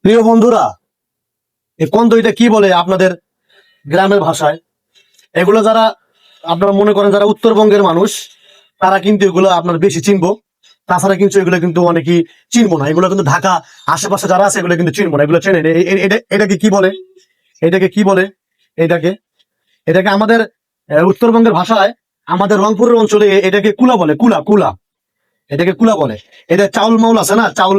প্রিয় বন্ধুরা, এই কন্দইটা কি বলে আপনাদের গ্রামের ভাষায়? এগুলো যারা আপনারা মনে করেন যারা উত্তরবঙ্গের মানুষ, তারা কিন্তু এগুলো আপনার বেশি চিনবো। তাছাড়া কিন্তু এগুলো কিন্তু অনেকেই চিনবো না। এগুলো কিন্তু ঢাকা আশেপাশে যারা আছে এগুলো কিন্তু চিনবো না, এগুলো চেনে না। এটাকে কি বলে? এটাকে কি বলে? এটাকে এটাকে আমাদের উত্তরবঙ্গের ভাষায় আমাদের রংপুরের অঞ্চলে এটাকে কুলা বলে। কুলা কুলা এটাকে কুলা বলে। এটা চাউল মাউল আছে না, চাউল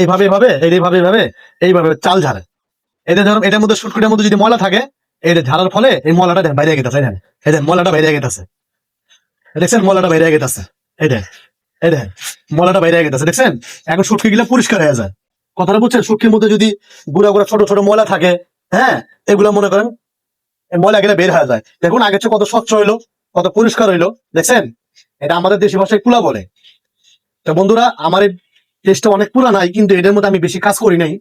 এইভাবে এইভাবে এইভাবে এইভাবে এইভাবে চাল ঝাড়ে। এটা ধরুন এটার মধ্যে শুটকিটার মধ্যে যদি ময়লা থাকে, এটা ঝাড়ার ফলে এই ময়লাটা বাইরে গেতেছে। এই দেন ময়লাটা বাইরে গেতেছে, দেখছেন? ময়লাটা বাইরে গেতেছে, এই দেন, এই দেন ময়লাটা বাইরে গেতেছে, দেখছেন? এখন শুটকি গুলা পরিষ্কার হয়ে যায়। কথাটা বুঝছেন? শুটকির মধ্যে যদি গুড়া গুড়া ছোট ছোট ময়লা থাকে, হ্যাঁ, এগুলা মনে করেন এই ময়লা গেলে বের হয়ে যায়। দেখুন আগের চেয়ে কত স্বচ্ছ হইলো, কত পরিষ্কার হইলো, দেখছেন? এটা আমাদের দেশি ভাষায় কুলা বলে। তো বন্ধুরা, আমার এই টেস্টটা অনেক পুরানাই, কিন্তু এটার মধ্যে আমি বেশি কাজ করি নাই।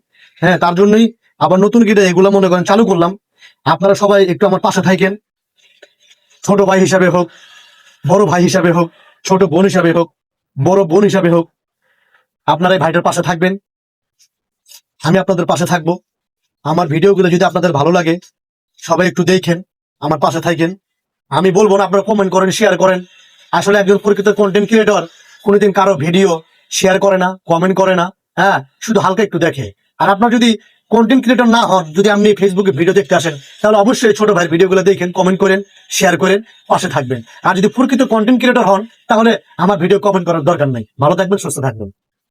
হ্যাঁ, তার জন্যই আবার নতুন করে এগুলা মনে করেন চালু করলাম। আপনারা সবাই একটু আমার পাশে থাকেন, ছোট ভাই হিসাবে হোক, বড় ভাই হিসাবে হোক, ছোট বোন হিসাবে হোক, বড় বোন হিসাবে হোক, আপনারা এই ভাইটার পাশে থাকবেন, আমি আপনাদের পাশে থাকবো। আমার ভিডিওগুলো যদি আপনাদের ভালো লাগে, সবাই একটু দেখেন, আমার পাশে থাকেন। আমি বলবো না আপনারা কমেন্ট করেন, শেয়ার করেন। আসলে একজন প্রকৃত কন্টেন্ট ক্রিয়েটর কোনোদিন কারো ভিডিও শেয়ার করে না, কমেন্ট করে না, হ্যাঁ, শুধু হালকা একটু দেখে। আর আপনার যদি কন্টেন্ট ক্রিয়েটর না হন, যদি আপনি ফেসবুকে ভিডিও দেখতে আসেন, তাহলে অবশ্যই ছোট ভাইয়ের ভিডিওগুলো দেখেন, কমেন্ট করেন, শেয়ার করেন, পাশে থাকবেন। আর যদি প্রকৃত কন্টেন্ট ক্রিয়েটর হন, তাহলে আমার ভিডিও কমেন্ট করার দরকার নাই। ভালো থাকবেন, সুস্থ থাকবেন।